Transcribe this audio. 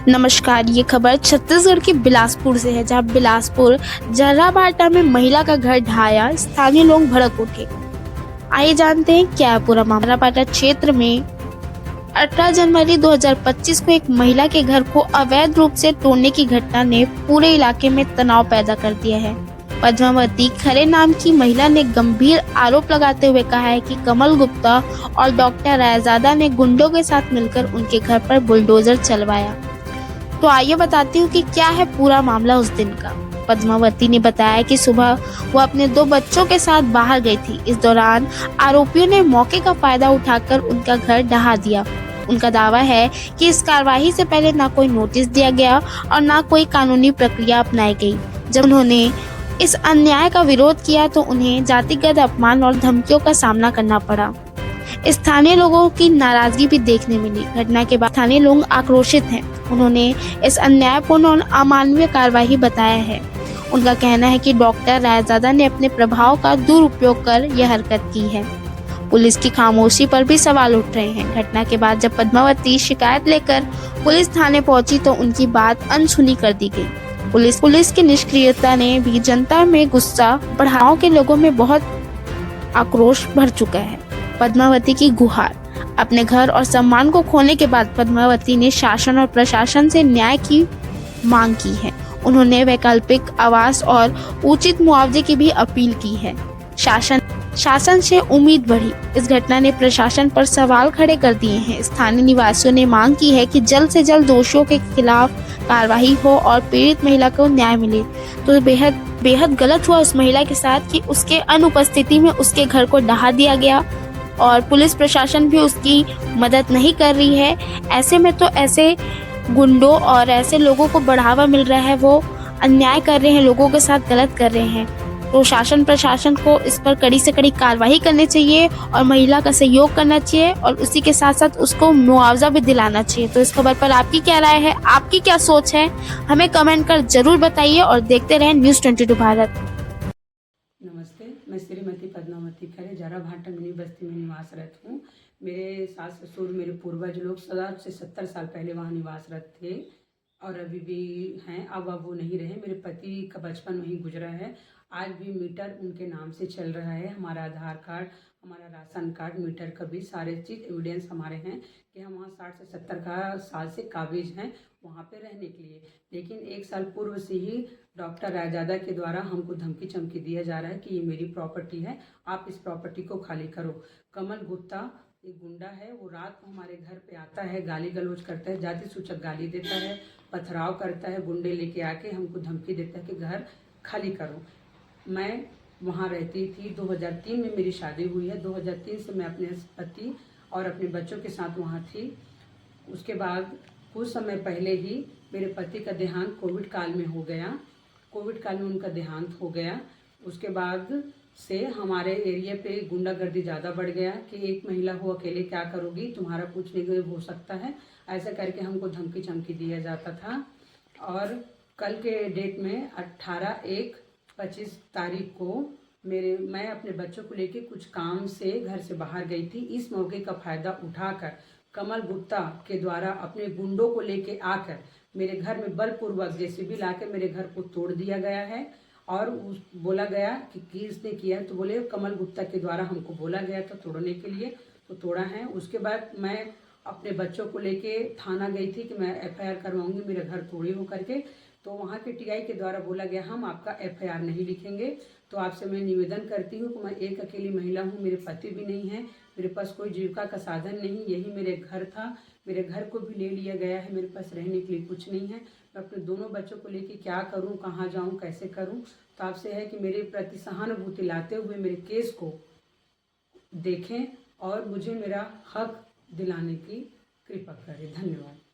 नमस्कार, ये खबर छत्तीसगढ़ के बिलासपुर से है, जहां बिलासपुर जर्राभाटा में महिला का घर ढहाया, स्थानीय लोग भड़क उठे। आइए जानते हैं क्या है पूरा मामला। जर्राभाटा क्षेत्र में 18 जनवरी 2025 को एक महिला के घर को अवैध रूप से तोड़ने की घटना ने पूरे इलाके में तनाव पैदा कर दिया है। पद्मावती खरे नाम की महिला ने गंभीर आरोप लगाते हुए कहा है कि कमल गुप्ता और डॉक्टर रायजादा ने गुंडों के साथ मिलकर उनके घर पर बुलडोजर चलवाया। तो आइए बताती हूँ कि क्या है पूरा मामला उस दिन का। पद्मावती ने बताया कि सुबह वो अपने 2 बच्चों के साथ बाहर गई थी। इस दौरान आरोपियों ने मौके का फायदा उठाकर उनका घर ढहा दिया। उनका दावा है कि इस कार्रवाई से पहले ना कोई नोटिस दिया गया और ना कोई कानूनी प्रक्रिया अपनाई गई। जब उन्होंने इस अन्याय का विरोध किया तो उन्हें जातिगत अपमान और धमकियों का सामना करना पड़ा। स्थानीय लोगों की नाराजगी भी देखने मिली। घटना के बाद स्थानीय लोग आक्रोशित हैं। उन्होंने इस अन्यायपूर्ण और अमानवीय कार्रवाई बताया है। उनका कहना है कि डॉक्टर रायजादा ने अपने प्रभाव का दुरुपयोग कर यह हरकत की है। पुलिस की खामोशी पर भी सवाल उठ रहे हैं। घटना के बाद जब पद्मावती शिकायत लेकर पुलिस थाने पहुंची तो उनकी बात अनसुनी कर दी गई। पुलिस की निष्क्रियता ने भी जनता में गुस्सा बढ़ाया। गांव के लोगों में बहुत आक्रोश भर चुका है। पद्मावती की गुहार। अपने घर और सम्मान को खोने के बाद पद्मावती ने शासन और प्रशासन से न्याय की मांग की है। उन्होंने वैकल्पिक आवास और उचित मुआवजे की भी अपील की है। शासन से उम्मीद बढ़ी। इस घटना ने प्रशासन पर सवाल खड़े कर दिए हैं। स्थानीय निवासियों ने मांग की है कि जल्द से जल्द दोषियों के खिलाफ कार्रवाई हो और पीड़ित महिला को न्याय मिले। तो बेहद गलत हुआ उस महिला के साथ कि उसके अनुपस्थिति में उसके घर को ढहा दिया गया और पुलिस प्रशासन भी उसकी मदद नहीं कर रही है। ऐसे में तो ऐसे गुंडों और ऐसे लोगों को बढ़ावा मिल रहा है, वो अन्याय कर रहे हैं, लोगों के साथ गलत कर रहे हैं। तो शासन प्रशासन को इस पर कड़ी से कड़ी कार्रवाई करनी चाहिए और महिला का सहयोग करना चाहिए और उसी के साथ साथ उसको मुआवजा भी दिलाना चाहिए। तो इस खबर पर आपकी क्या राय है, आपकी क्या सोच है, हमें कमेंट कर जरूर बताइए और देखते रहें न्यूज़ 22 भारत। नमस्ते, मैं श्रीमती पद्मावती खरे जर्राभाटा मिनी बस्ती में निवासरत हूँ। मेरे सास ससुर मेरे पूर्वज लोग 60 से 70 साल पहले वहाँ निवासरत थे और अभी भी हैं। अब वो नहीं रहे। मेरे पति का बचपन वहीं गुजरा है। आज भी मीटर उनके नाम से चल रहा है। हमारा आधार कार्ड, हमारा राशन कार्ड, मीटर का भी सारे चीज़ एविडेंस हमारे हैं कि हम वहाँ 60 से 70 साल से काबिज हैं वहाँ पे रहने के लिए। लेकिन 1 साल पूर्व से ही डॉक्टर रायजादा के द्वारा हमको धमकी चमकी दिया जा रहा है कि ये मेरी प्रॉपर्टी है, आप इस प्रॉपर्टी को खाली करो। कमल गुप्ता एक गुंडा है, वो रात को हमारे घर पे आता है, गाली गलौज करता है, जाति सूचक गाली देता है, पथराव करता है, गुंडे लेके आके हमको धमकी देता है कि घर खाली करो। मैं वहाँ रहती थी। 2003 में मेरी शादी हुई है। 2003 से मैं अपने पति और अपने बच्चों के साथ वहाँ थी। उसके बाद कुछ समय पहले ही मेरे पति का देहांत कोविड काल में हो गया। कोविड काल में उनका देहांत हो गया। उसके बाद से हमारे एरिया पे गुंडागर्दी ज़्यादा बढ़ गया कि एक महिला हो, अकेले क्या करोगी, तुम्हारा कुछ नहीं हो सकता है, ऐसा करके हमको धमकी चमकी दिया जाता था। और कल के डेट में 18/1/25 तारीख को मैं अपने बच्चों को लेके कुछ काम से घर से बाहर गई थी। इस मौके का फ़ायदा उठाकर कमल गुप्ता के द्वारा अपने गुंडों को लेके आकर मेरे घर में बलपूर्वक जेसीबी लाके मेरे घर को तोड़ दिया गया है। और बोला गया कि किसने किया, तो बोले कमल गुप्ता के द्वारा हमको बोला गया था तोड़ने के लिए, तो तोड़ा है। उसके बाद मैं अपने बच्चों को लेके थाना गई थी कि मैं FIR करवाऊंगी मेरे घर तोड़े हो करके। तो वहाँ के TI के द्वारा बोला गया हम आपका FIR नहीं लिखेंगे। तो आपसे मैं निवेदन करती हूँ कि मैं एक अकेली महिला हूँ, मेरे पति भी नहीं है, मेरे पास कोई जीविका का साधन नहीं, यही मेरे घर था। मेरे घर को भी ले लिया गया है, मेरे पास रहने के लिए कुछ नहीं है। मैं अपने दोनों बच्चों को लेके क्या करूं, कहाँ जाऊं, कैसे करूं। तो आपसे है कि मेरे प्रति सहानुभूति लाते हुए मेरे केस को देखें और मुझे मेरा हक दिलाने की कृपा करें। धन्यवाद।